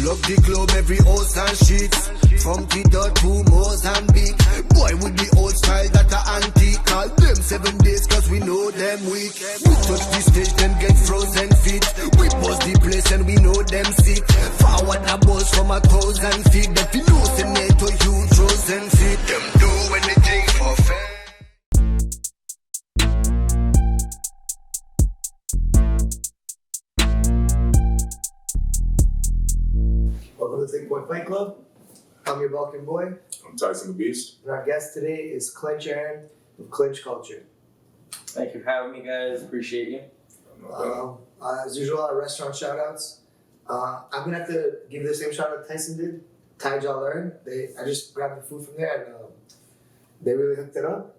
Lock the club, every house and sheets. From Tito to Mozambique. Boy with the old style that are antique. Call them 7 days cause we know them weak. We touch the stage, them get frozen feet. We bust the place and we know them sick. Forward a bus from 1,000 feet. That we know the NATO you chosen feet. Them do anything for fair. Welcome to the Big Boy Fight Club. I'm your Balkan boy. I'm Tyson the Beast. And our guest today is Clinch Aaron of Clinch Culture. Thank you for having me, guys. Appreciate you. As usual, our restaurant shout outs. I'm going to have to give the same shout out Tyson did. Thai Learn. I just grabbed the food from there and they really hooked it up.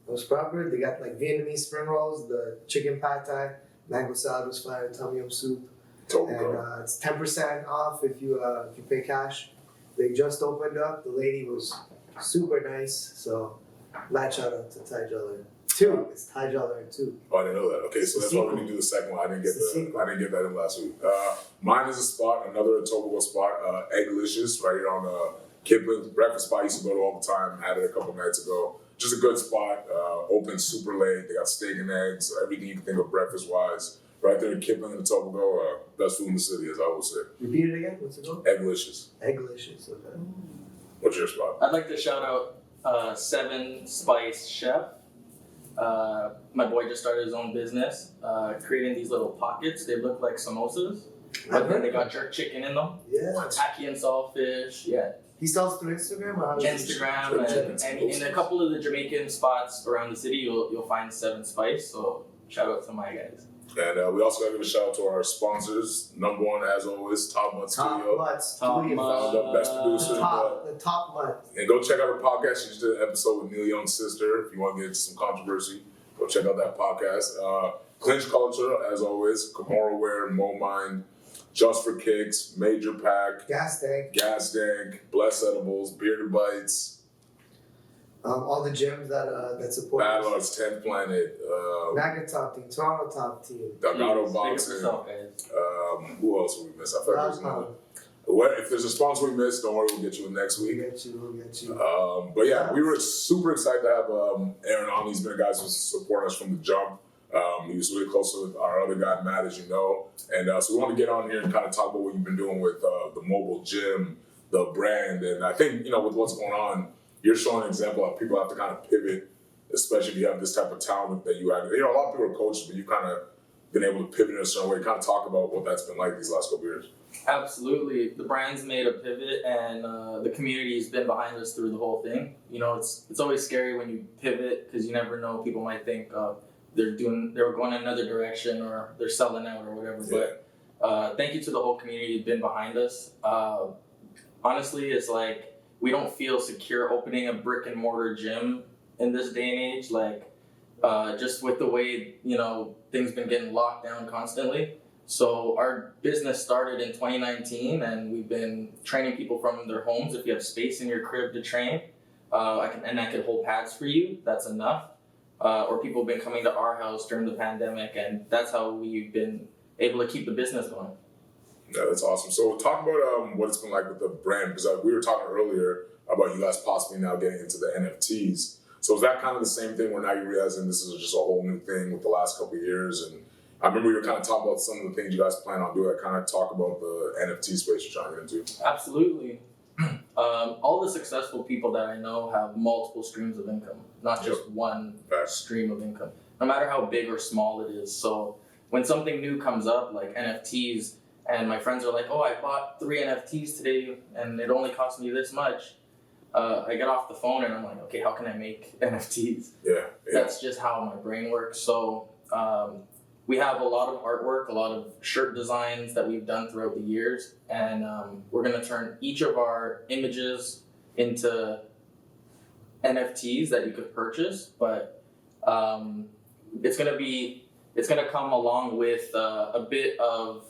It was proper. They got like Vietnamese spring rolls, the chicken pad thai, mango salad was fire, tom yum soup. And it's 10% off if you pay cash. They just opened up. The lady was super nice. So, mad shout out to Thai Learn. It's Thai Learn 2. Oh, I didn't know that. Okay, so that's why we need to do the second one. I didn't get that in last week. Mine is a spot, another Etobicoke spot, Egglicious, right here on Kipling. Breakfast spot I used to go to all the time. Had it a couple nights ago. Just a good spot. Open super late. They got steak and eggs, everything you can think of breakfast wise. Right there in Kipling and Etobicoke, best food in the city, as I always say. Repeat it again. What's it called? Egglicious. Egglicious. Okay. What's your spot? I'd like to shout out 7 Spice Chef. My boy just started his own business, creating these little pockets. They look like samosas, but then they got jerk chicken in them. Yeah. Ackee and saltfish. Yeah. He sells through Instagram or how Instagram and in a couple of the Jamaican spots around the city, you'll find 7 Spice. So shout out to my guys. And we also got to give a shout out to our sponsors. Number one, as always, Top Mutt Studio. Top Mutt. The best producer. The Top Mutt. And go check out her podcast. She just did an episode with Neil Young's sister. If you want to get into some controversy, go check out that podcast. Clinch Culture, as always. Kimura Wear, Mo Mind, Just for Kicks, Major Pack, Gas Tank, Bless Edibles, Bearded Bites. All the gyms that support Battle us. Arts, 10th Planet. Magna Top Team, Toronto Top Team. Delgado Boxing. Who else will we miss? I forgot. If there's a sponsor we missed, don't worry, we'll get you in next week. We'll get you. But yeah, we were super excited to have Aaron on. He's been a guy who's supported us from the jump. He was really close with our other guy, Matt, as you know. And so we want to get on here and kind of talk about what you've been doing with the mobile gym, the brand. And I think, with what's going on, you're showing an example of people have to kind of pivot, especially if you have this type of talent that you have. A lot of people are coaches, but you've kind of been able to pivot in a certain way. Kind of talk about what that's been like these last couple of years. Absolutely. The brand's made a pivot and the community's been behind us through the whole thing. It's always scary when you pivot because you never know. People might think they were going in another direction or they're selling out or whatever. Yeah. But thank you to the whole community who's been behind us. Honestly, it's like we don't feel secure opening a brick and mortar gym in this day and age. Like just with the way, things been getting locked down constantly. So our business started in 2019 and we've been training people from their homes. If you have space in your crib to train, I can hold pads for you, that's enough. Or people have been coming to our house during the pandemic and that's how we've been able to keep the business going. Yeah, that's awesome. So talk about what it's been like with the brand, because we were talking earlier about you guys possibly now getting into the NFTs. So is that kind of the same thing where now you're realizing this is just a whole new thing with the last couple of years? And I remember you were kind of talking about some of the things you guys plan on doing. Kind of talk about the NFT space you're trying to get into. Absolutely. All the successful people that I know have multiple streams of income, not just one stream of income, no matter how big or small it is. So when something new comes up, like NFTs, and my friends are like, oh, I bought 3 NFTs today and it only cost me this much. I get off the phone and I'm like, okay, how can I make NFTs? Yeah. That's just how my brain works. So we have a lot of artwork, a lot of shirt designs that we've done throughout the years. And we're going to turn each of our images into NFTs that you could purchase. But it's going to come along with a bit of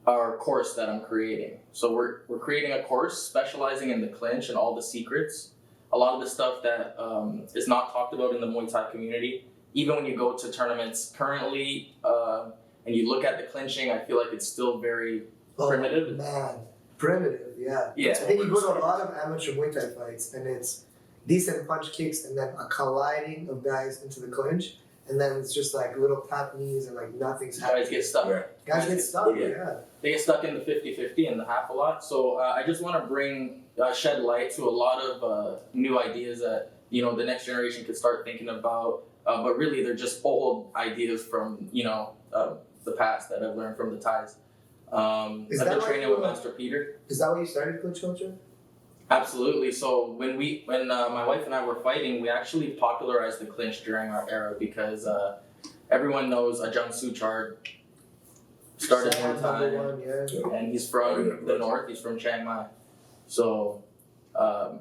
our course that I'm creating. So we're creating a course specializing in the clinch and all the secrets. A lot of the stuff that is not talked about in the Muay Thai community. Even when you go to tournaments currently and you look at the clinching, I feel like it's still very Primitive? Man, primitive, yeah. Yeah. I think you go to a lot of amateur Muay Thai fights, and it's decent punch kicks, and then a colliding of guys into the clinch, and then it's just like little tap knees, and like nothing's happening. Guys get stuck. Yeah. Guys get stuck, Yeah. yeah. They get stuck in the 50-50 and the half a lot. So I just want to shed light to a lot of new ideas that the next generation could start thinking about. But really, they're just old ideas from the past that I've learned from the Thais. I've been training with Master Peter. Is that why you started clinch culture? Absolutely. So when my wife and I were fighting, we actually popularized the clinch during our era because everyone knows Ajahn Suchard started Muay Thai, and he's from the north. He's from Chiang Mai. So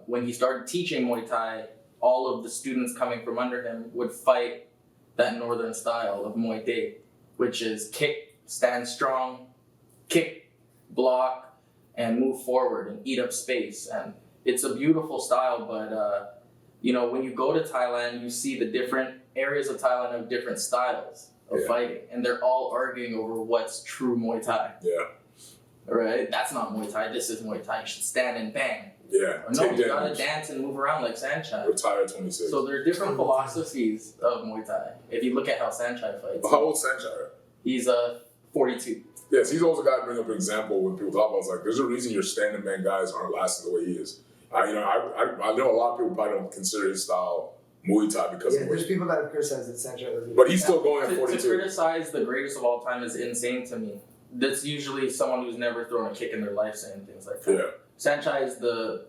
when he started teaching Muay Thai, all of the students coming from under him would fight that northern style of Muay Thai, which is kick, stand strong, kick, block, and move forward and eat up space. And it's a beautiful style, but when you go to Thailand, you see the different areas of Thailand have different styles of fighting, and they're all arguing over what's true Muay Thai. Yeah. Right? That's not Muay Thai. This is Muay Thai. You should stand and bang. Yeah. Or no, you gotta dance and move around like Sanchai. Retire at 26. So there are different philosophies of Muay Thai. If you look at how Sanchai fights. How old is Sanchai? He's 42. Yes, he's always a guy to bring up an example when people talk about it's like, there's a reason your standing man guys aren't lasting the way he is. I know a lot of people probably don't consider his style Muay Thai because of there's people that have criticized that Sancho. But he's still going at 42. To criticize the greatest of all time is insane to me. That's usually someone who's never thrown a kick in their life saying things like that. Yeah. Sanchai is the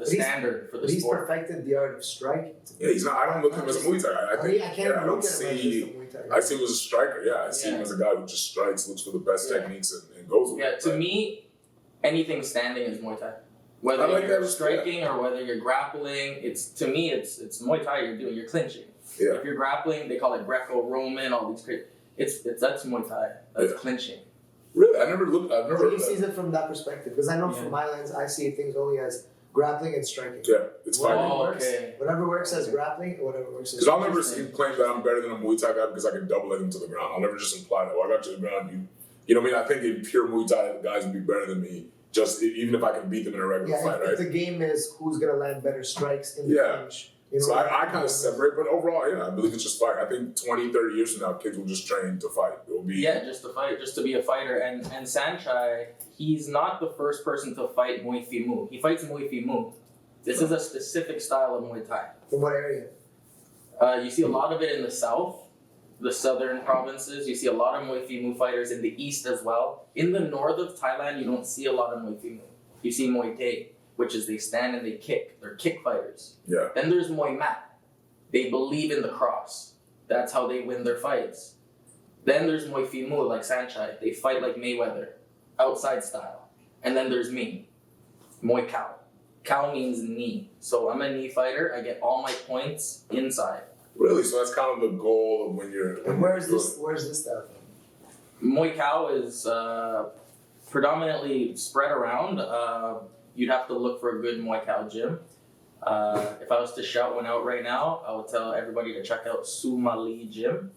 standard for the he's sport. perfected the art of striking. Yeah, he's not. I don't look at him as a Muay Thai guy. I can't even look at him as just a Muay Thai guy. I see him as a striker. Yeah, I see him as a guy who just strikes, looks for the best techniques, and goes with it. To me, anything standing is Muay Thai. Whether you're striking or whether you're grappling, it's Muay Thai. You're clinching. Yeah. If you're grappling, they call it Greco-Roman. All these crazy. That's Muay Thai. That's clinching. Really, I've never heard He of sees it from that perspective because I know from my lens, I see things only as grappling and striking. Yeah, it's fine. Whatever works as grappling, whatever works as. Because I'll never claim that I'm better than a Muay Thai guy because I can double leg him to the ground. I'll never just imply that. I got to the ground. You know what I mean? I think in pure Muay Thai guys would be better than me. Just even if I can beat them in a regular fight, right? The game is who's gonna land better strikes in the clinch. So I kind of separate, but overall, I believe it's just fight. I think 20, 30 years from now, kids will just train to fight. It will be just to fight, just to be a fighter. And Sanchai, he's not the first person to fight Muay Thai Mu. He fights Muay Thai Mu. This is a specific style of Muay Thai. From what area? You see a lot of it in the south, the southern provinces. You see a lot of Muay Thai Mu fighters in the east as well. In the north of Thailand, you don't see a lot of Muay Thai Mu. You see Muay Thai, which is they stand and they kick. They're kick fighters. Yeah. Then there's Muay Mat. They believe in the cross. That's how they win their fights. Then there's Muay Thai Mu, like Sanchai. They fight like Mayweather, outside style. And then there's me, Muay Khao. Khao means knee. So I'm a knee fighter. I get all my points inside. Really? So that's kind of the goal of when you're... And where's this stuff from? Muay Khao is predominantly spread around. You'd have to look for a good Muay Khao gym. If I was to shout one out right now, I would tell everybody to check out Sumali Gym.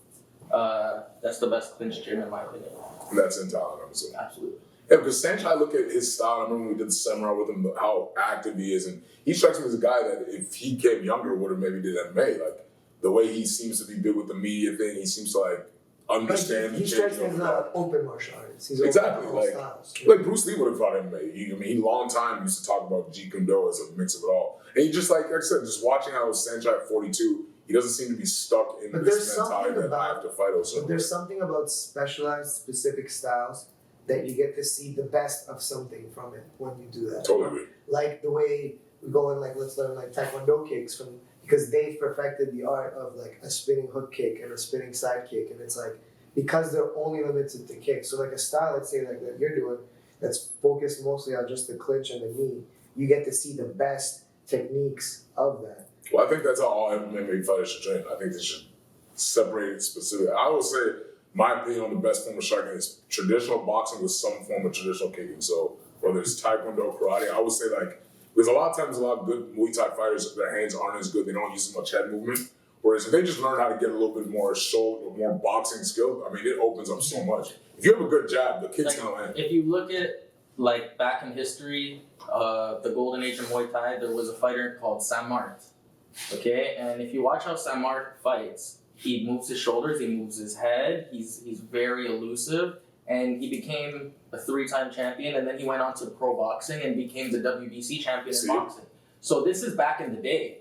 That's the best clinch gym in my opinion. And that's in Thailand, I'm assuming. Absolutely. Yeah, because Sanchai, I look at his style. I remember when we did the seminar with him, how active he is. And he strikes me as a guy that if he came younger, would have maybe did MMA. Like, the way he seems to be big with the media thing, he seems to, like, understand. He strikes me as an open martial artist. He's exactly. Open Like, styles. Like Bruce Lee would have fought MMA. He long time used to talk about Jeet Kune Do as a mix of it all. And he just, like I said, just watching how Sanchai at 42, he doesn't seem to be stuck in this mentality that I have to fight also. But there's something about specialized, specific styles that you get to see the best of something from it when you do that. Totally agree. Like the way we go and like let's learn like Taekwondo kicks from because they've perfected the art of like a spinning hook kick and a spinning side kick, and it's like because they're only limited to kicks. So like a style, let's say like that you're doing, that's focused mostly on just the clinch and the knee. You get to see the best techniques of that. Well, I think that's how all MMA fighters should train. I think they should separate it specifically. I would say, my opinion on the best form of striking is traditional boxing with some form of traditional kicking. So whether it's Taekwondo, karate, I would say like, because a lot of times a lot of good Muay Thai fighters, their hands aren't as good. They don't use as much head movement. Whereas if they just learn how to get a little bit more shoulder, more boxing skill, I mean, it opens up so much. If you have a good jab, the kid's Like, gonna land. if you look at like back in history, the golden age of Muay Thai, there was a fighter called Saint-Martin. Okay, and if you watch how Saint-Martin fights, he moves his shoulders, he moves his head, he's very elusive, and he became a 3-time champion, and then he went on to pro boxing and became the WBC champion in boxing. So this is back in the day.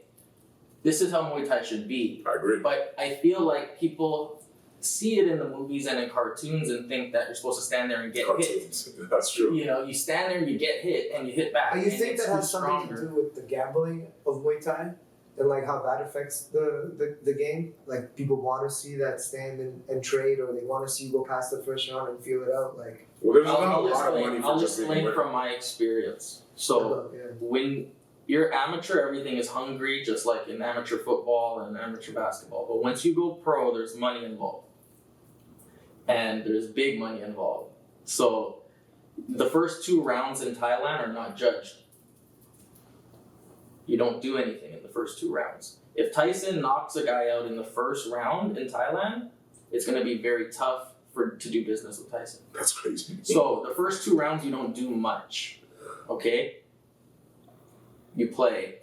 This is how Muay Thai should be. I agree. But I feel like people see it in the movies and in cartoons and think that you're supposed to stand there and get Cartoons. That's true. hit. You know, you stand there, you get hit, and you hit back. You and think it's that has who's something to do with the gambling of Muay Thai? And like how that affects the game? Like people want to see that stand and trade, or they want to see you go past the first round and feel it out. Like, Well, there's not a I'll lot of money explain, for I'll just being a explain winner. from my experience. So yeah. when you're amateur, everything is hungry, just like in amateur football and amateur basketball. But once you go pro, there's money involved. And there's big money involved. So the first 2 rounds in Thailand are not judged. You don't do anything in the first 2 rounds. If Tyson knocks a guy out in the first round in Thailand, it's going to be very tough to do business with Tyson. That's crazy. So the first 2 rounds, you don't do much, okay? You play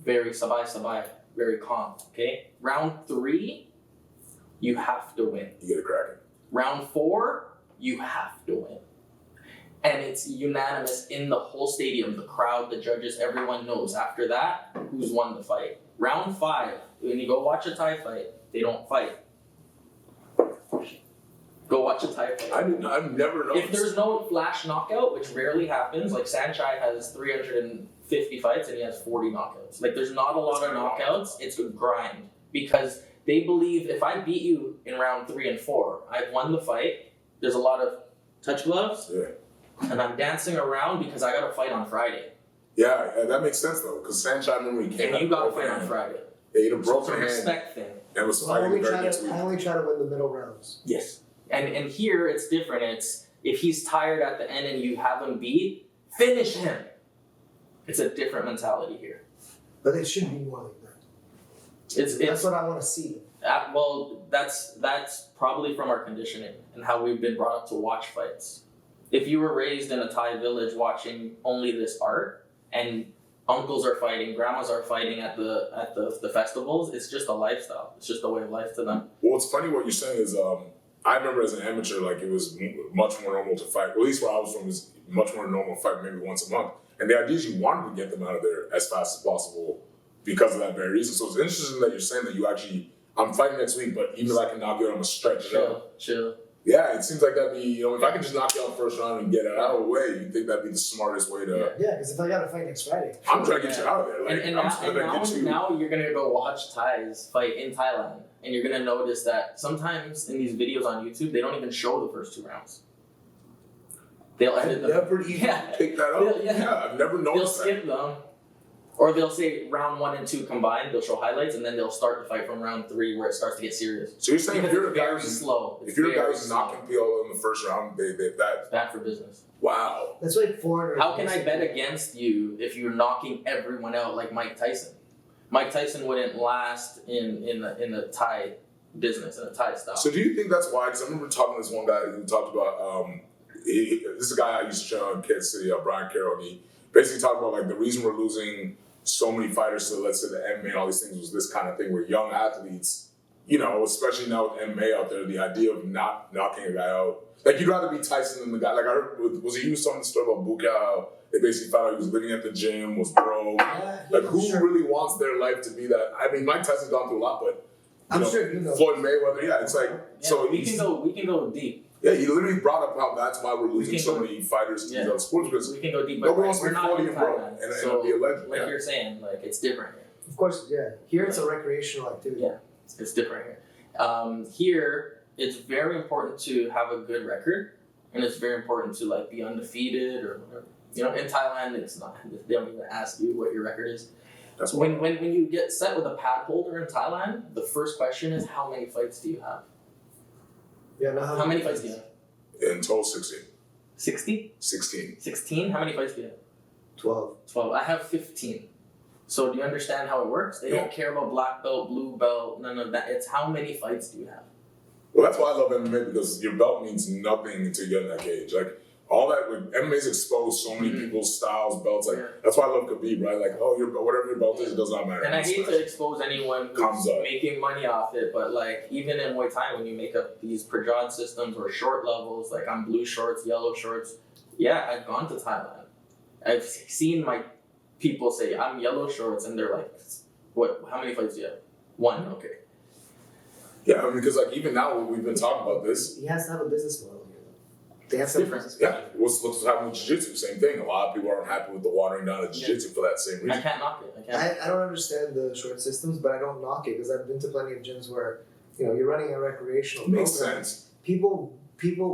very sabay, very calm, okay? Round 3, you have to win. You get it cracking. Round 4, you have to win. And it's unanimous in the whole stadium, the crowd, the judges, everyone knows. After that, who's won the fight. Round 5, when you go watch a Thai fight, they don't fight. Go watch a Thai fight. I've never noticed. If there's no flash knockout, which rarely happens, like Sanchai has 350 fights and he has 40 knockouts. Like there's not a lot of knockouts, it's a grind. Because they believe if I beat you in round 3 and 4, I've won the fight. There's a lot of touch gloves. Yeah. And I'm dancing around because I got a fight on Friday. Yeah, that makes sense though, because Sanchai, remember he came And you got a fight on Friday. Yeah, he had a So it's broken a hand respect thing. and was So I fighting only very try next to week. I only try to win the middle rounds. Yes. And here it's different. It's if he's tired at the end and you have him beat, finish him. It's a different mentality here. But it should be more like that. It's That's what I want to see. well, that's probably from our conditioning and how we've been brought up to watch fights. If you were raised in a Thai village watching only this art, and uncles are fighting, grandmas are fighting at the festivals, it's just a lifestyle. It's just a way of life to them. Well, it's funny what you're saying is, I remember as an amateur, like it was much more normal to fight. Well, at least where I was from, is much more normal to fight maybe once a month. And the idea is you wanted to get them out of there as fast as possible because of that very reason. So it's interesting that you're saying that you actually, I'm fighting next week, but even if I can knock you out, I'm gonna stretch it out. Chill. Yeah, it seems like that'd be, if I can just knock you out first round and get it out of the way, you think that'd be the smartest way to. Yeah, because if I got to fight next Friday, I'm trying to get you out of there. Like, And I'm now, just gonna get you. now you're gonna go watch Thais fight in Thailand, and you're gonna notice that sometimes in these videos on YouTube, they don't even show the first 2 rounds. They'll edit them. Never even Yeah. pick that up. Yeah. I've never They'll noticed that. skip them, or they'll say round 1 and 2 combined. They'll show highlights, and then they'll start the fight from round 3 where it starts to get serious. So you're saying if Because you're a it's guy very who's slow. if It's you're a guy very who's slow. knocking people in the first round, that It's bad for business. wow. that's like foreigners. How can I bet against you if you're knocking everyone out like Mike Tyson? Mike Tyson wouldn't last in the Thai business, in a Thai style. So do you think that's why? Because I remember talking to this one guy who talked about this is a guy I used to train in Kansas City, Brian Carroll, and he basically talked about like the reason we're losing so many fighters to, let's say, the MMA and all these things was this kind of thing where young athletes, especially now with MMA out there, the idea of not knocking a guy out. Like, you'd rather be Tyson than the guy. Like, I heard, was it you was telling the story about Buka, how they basically found out he was living at the gym, was broke. Like, who really wants their life to be that? I mean, Mike Tyson's gone through a lot, but I'm sure you know. Floyd Mayweather, yeah, it's like, Yeah, so we can go deep. yeah, he literally brought up how that's why we're losing can so go- many fighters to Yeah. these other sports, because We can go deep, but nobody wants to we're be not 40 in and broke Thailand. and So, be a legend. like Yeah. you're saying, like it's different here. Of course, yeah. Here it's a recreational activity. Yeah. It's different here. Here, it's very important to have a good record, and it's very important to like be undefeated or whatever. In Thailand, it's not. They don't even ask you what your record is. That's When you get set with a pad holder in Thailand, the first question is how many fights do you have? Yeah. No, How many fights do you have? in total 16. 60? 16. 16? How many fights do you have? 12. 12. I have 15. So do you understand how it works? They Yeah. don't care about black belt, blue belt, none of that. It's how many fights do you have? Well, that's why I love MMA, because your belt means nothing until you get in that cage. Like, all that, like, MMA's exposed so many people's styles, belts. Like, that's why I love Khabib, right? Like, whatever your belt is, it does not matter. And I hate to expose anyone who's making money off it, but like, even in Muay Thai, when you make up these Prajad systems or short levels, like on blue shorts, yellow shorts, yeah, I've gone to Thailand. I've seen my people say, I'm yellow shorts, and they're like, what? How many fights do you have? One, okay. Yeah, I mean, because like even now we've been talking about this. He has to have a business model here, though. They have some business model. Yeah, what's happening with Jiu-Jitsu? Same thing. A lot of people aren't happy with the watering down of Jiu-Jitsu for that same reason. I can't knock it. I don't understand the short systems, but I don't knock it because I've been to plenty of gyms where you're running a recreational program. Makes sense. People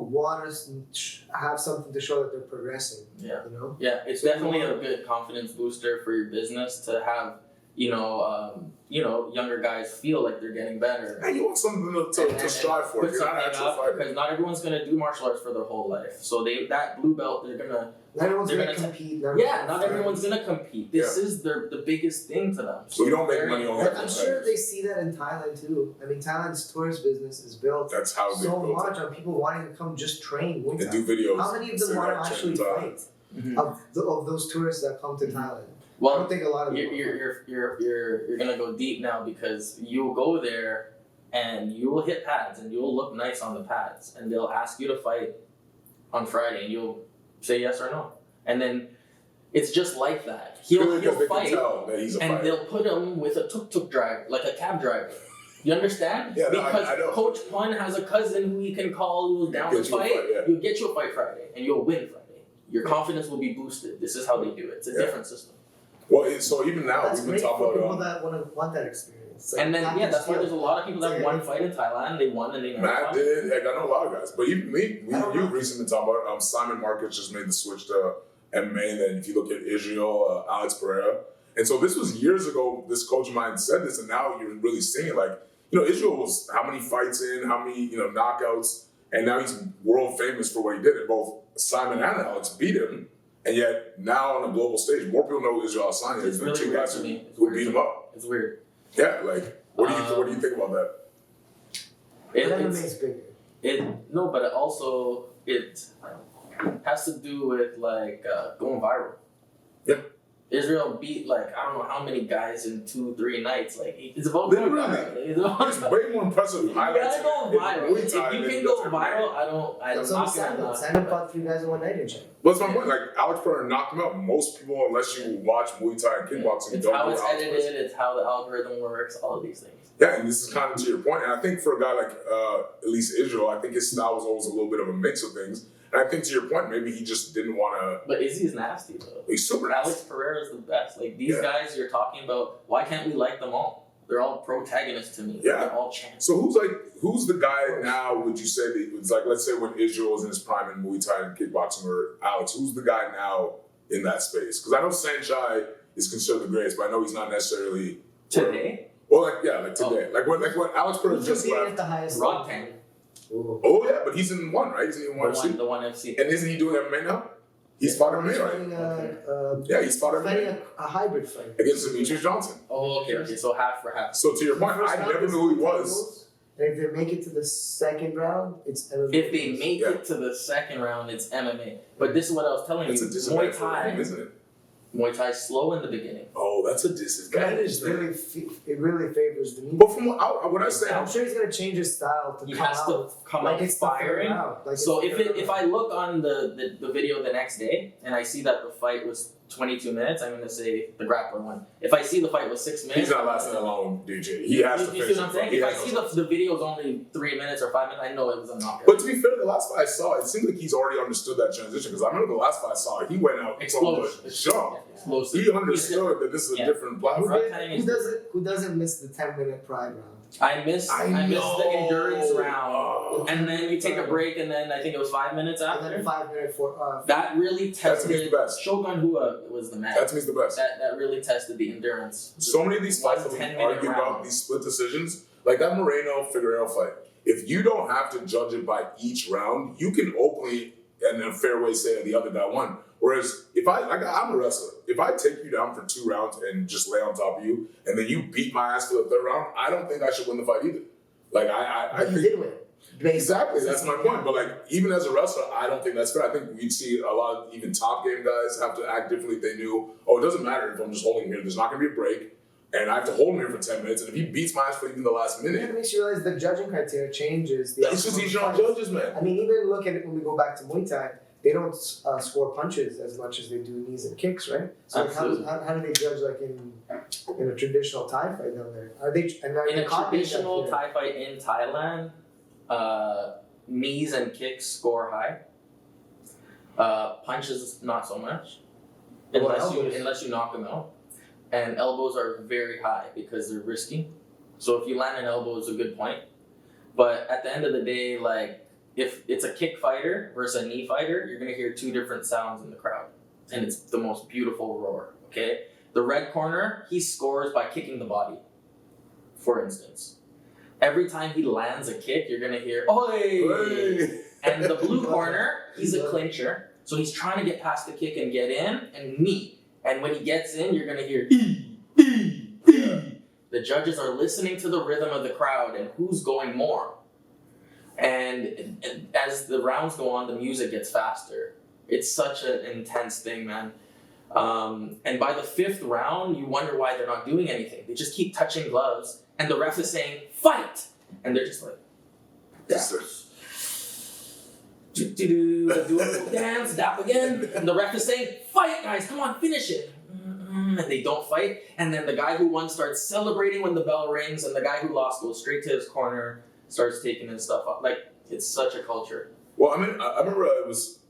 want to have something to show that they're progressing. Yeah. Yeah, it's definitely a good confidence booster for your business to have. Younger guys feel like they're getting better. And you want something to strive for. You're not an actual fighter. Because not everyone's going to do martial arts for their whole life. So that blue belt, they're going to... Not everyone's going to compete. Not everyone's going to compete. This is the biggest thing to them. So you don't make money on that. I'm sure they see that in Thailand too. I mean, Thailand's tourist business is built so much on people wanting to come just train. And do videos. How many of them want to actually fight? Of those tourists that come to Thailand? Well, I don't think a lot of you're gonna go deep now, because you'll go there and you will hit pads and you'll look nice on the pads, and they'll ask you to fight on Friday and you'll say yes or no, and then it's just like that. He'll fight, and they'll put him with a tuk-tuk driver, like a cab driver. You understand? Yeah, because I know. Coach Pun has a cousin who he can call who's down to fight. You'll get you a fight Friday and you'll win Friday. Your confidence will be boosted. This is how they do it. It's a different system. Well, so even now, we've been talking about people that want that experience. And then, that's why there's a lot of people that won fight in Thailand. They won and they never Matt did. Like, I know a lot of guys. But even you've recently been talking about Simon Marcus just made the switch to MMA. And then if you look at Israel, Alex Pereira. And so this was years ago, this coach of mine said this, and now you're really seeing it. Like, Israel was how many fights in, how many, knockouts. And now he's world famous for what he did. And both Simon and Alex beat him. And yet, now on a global stage, more people know Israel Adesanya than the two guys who beat him up. It's weird. Yeah, like, what do you think about that? MMA's bigger. No, but it has to do with like going viral. Yeah. Israel beat I don't know how many guys in 2-3 nights. Like, it's about going viral. It's way more impressive highlights. You gotta go viral. If you can go viral, I'm not gonna. Simon fought 3 guys in one night in China. Well, that's my point. Like, Alex Pereira knocked him out. Most people, unless you watch Muay Thai and kickboxing, it's how it's edited. It's how the algorithm works. All of these things. Yeah, and this is kind of to your point. And I think for a guy like at least Israel, I think his style was always a little bit of a mix of things. And I think to your point, maybe he just didn't want to. But Izzy's nasty though. He's super nasty. Alex Pereira is the best. Like, these guys you're talking about, why can't we like them all? They're all protagonists to me. Yeah. They're all champs. So who's the guy now, would you say, that it's like, let's say when Israel was in his prime in Muay Thai and kickboxing, or Alex, who's the guy now in that space? Because I know Sanchai is considered the greatest, but I know he's not necessarily today. Well, today. Like when Alex Pereira just left. At the highest Rock Tank. Oh yeah, but he's in one, right? He's in one FC. The one FC. And isn't he doing MMA now? He's fought MMA, right? He's fought MMA. A hybrid fight against Demetrius Johnson. Oh, okay. So half for half. So to your point, I never knew who he was. And if they make it to the second round, it's MMA. If they make it to the second round, it's MMA. But this is what I was telling you. Muay Thai, isn't it? Muay Thai is slow in the beginning. Oh, that's a disadvantage. It really favors the knee. But from what I say, I'm sure he's gonna change his style to come out firing. So if I look on the video the next day and I see that the fight was 22 minutes, I'm gonna say the grappler won. If I see the fight was 6 minutes, he's not lasting that long, DJ. He has to finish. You see what I'm saying? If I see the video is only 3 minutes or 5 minutes, I know it was a knockout. But to be fair, the last fight I saw, it seems like he's already understood that transition. Because I remember the last fight I saw, he went out from the jump. He understood that this is a different platform. Who doesn't miss the 10-minute pride round? I missed the endurance round, and then you take a break, and then I think it was 5 minutes after. And then 5 minute that really tested. That's the best. Shogun Hua was the man. That's the best. That really tested the endurance. So many of these fights that we argue about, these split decisions, like that Moreno Figueroa fight. If you don't have to judge it by each round, you can openly and in a fair way say the other guy won. Whereas I'm a wrestler. If I take you down for 2 rounds and just lay on top of you, and then you beat my ass for the 3rd round, I don't think I should win the fight either. Like But you did win. Exactly, that's my point. But like, even as a wrestler, I don't think that's fair. I think we'd see a lot of even top game guys have to act differently if they knew, oh, it doesn't matter if I'm just holding him here. There's not going to be a break, and I have to hold him here for 10 minutes. And if he beats my ass for even the last minute, It makes you realize the judging criteria changes. it's just easier on judges, man. I mean, even look at it when we go back to Muay Thai. They don't score punches as much as they do knees and kicks, right? So like how do they judge like in a traditional Thai fight down there? Are they in a traditional Thai fight in Thailand? Knees and kicks score high. Punches not so much, unless you knock them out. And elbows are very high because they're risky. So if you land an elbow, it's a good point. But at the end of the day, like if it's a kick fighter versus a knee fighter, you're gonna hear two different sounds in the crowd, and it's the most beautiful roar. Okay, the red corner, he scores by kicking the body. For instance. Every time he lands a kick, you're gonna hear "Oi!" And the blue corner, he's a clincher, so he's trying to get past the kick and get in and knee. And when he gets in, you're gonna hear "ee, ee, ee." The judges are listening to the rhythm of the crowd and who's going more. And as the rounds go on, the music gets faster. It's such an intense thing, man. And by the 5th round, you wonder why they're not doing anything. They just keep touching gloves. And the ref is saying, fight! And they're just like, do a little dance, dap again. And the ref is saying, fight, guys, come on, finish it. And they don't fight. And then the guy who won starts celebrating when the bell rings, and the guy who lost goes straight to his corner, starts taking his stuff up. Like, it's such a culture. Well, I mean, I remember it was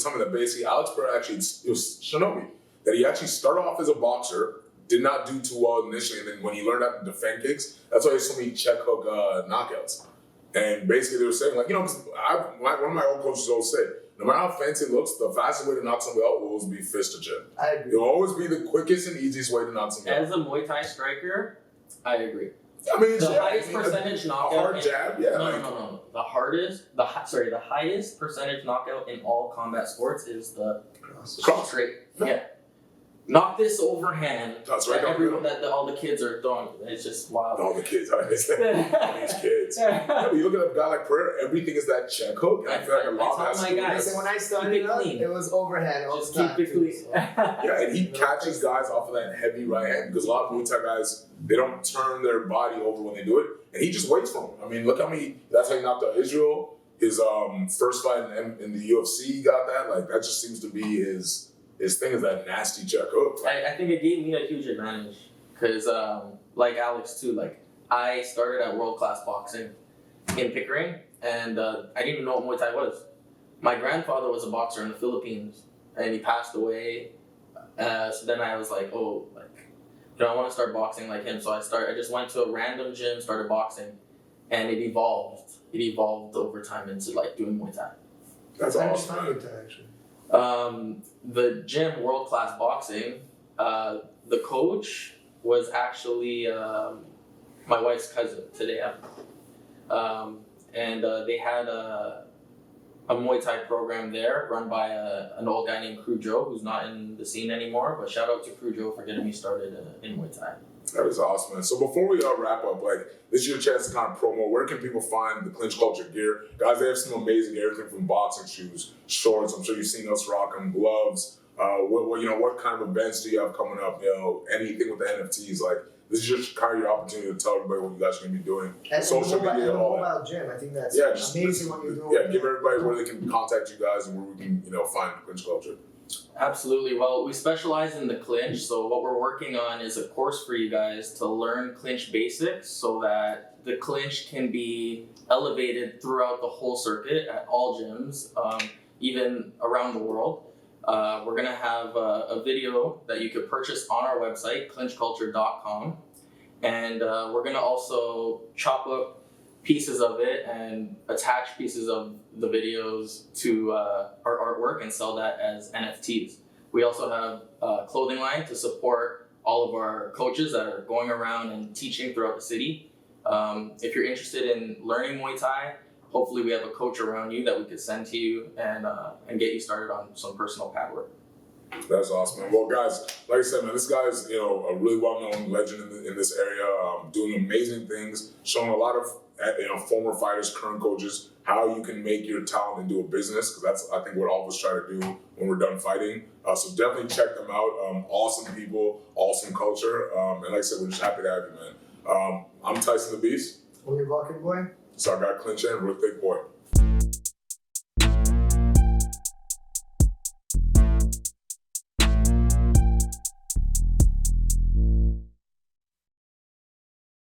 telling me that basically Alex Pereira actually, it was Shinobi, that he actually started off as a boxer, did not do too well initially, and then when he learned how to defend kicks, that's why he has so many check hook knockouts. And basically they were saying, like, you know, because one of my old coaches always said, no matter how fancy it looks, the fastest way to knock somebody out will always be fist to chin. I agree. It'll always be the quickest and easiest way to knock somebody out. As a Muay Thai striker, I agree. I mean, the highest percentage knockout. A hard jab, yeah. No. The highest percentage knockout in all combat sports is the cross straight. Yeah. Knock this overhand. That's right. Everyone that all the kids are throwing. It's just wild. All the kids, I understand. All these kids. Yeah, you look at a guy like Pereira, everything is that check hook. I feel like a lot has to do. When I started out, it was overhand. Just keep it clean. Yeah, and he catches guys off of that heavy right hand because a lot of Muay Thai guys, they don't turn their body over when they do it, and he just waits for them. I mean, look how many. That's how he knocked out Israel. His first fight in the UFC, he got that. Like that just seems to be his thing is that nasty check hook. I think it gave me a huge advantage because, like Alex too, like I started at World Class Boxing in Pickering, and I didn't even know what Muay Thai was. My grandfather was a boxer in the Philippines, and he passed away. So then I was like, oh, like, you know, I want to start boxing like him. So I just went to a random gym, started boxing, and it evolved. It evolved over time into like doing Muay Thai. That's awesome. Muay Thai, actually. The gym, World Class Boxing, the coach was actually my wife's cousin today. And they had a Muay Thai program there run by an old guy named Crew Joe, who's not in the scene anymore. But shout out to Crew Joe for getting me started in Muay Thai. That is awesome, man. So before we wrap up, like, this is your chance to kind of promo. Where can people find the Clinch Culture gear? Guys, they have some amazing everything from boxing shoes, shorts. I'm sure you've seen us rock them, gloves. What kind of events do you have coming up? You know, anything with the NFTs. Like, this is just kind of your opportunity to tell everybody what you guys are going to be doing. And social media, all that. Mobile gym. I think that's amazing what you're doing. Yeah, give everybody where they can contact you guys and where we can, find Clinch Culture. Absolutely. Well, we specialize in the clinch, so what we're working on is a course for you guys to learn clinch basics so that the clinch can be elevated throughout the whole circuit at all gyms, even around the world. We're going to have a video that you could purchase on our website, clinchculture.com, and we're going to also chop up pieces of it and attach pieces of the videos to our artwork and sell that as NFTs. We also have a clothing line to support all of our coaches that are going around and teaching throughout the city. If you're interested in learning Muay Thai, hopefully we have a coach around you that we could send to you and get you started on some personal pad work. That's awesome, man. Well, guys, like I said, man, this guy is, a really well-known legend in this area, doing amazing things, showing a lot of former fighters, current coaches, how you can make your talent into a business, because that's, I think, what all of us try to do when we're done fighting. So definitely check them out. Awesome people, awesome culture. And like I said, we're just happy to have you, man. I'm Tyson the Beast. I'm your Vulcan boy. So I got Clinch and Real Thick Boy.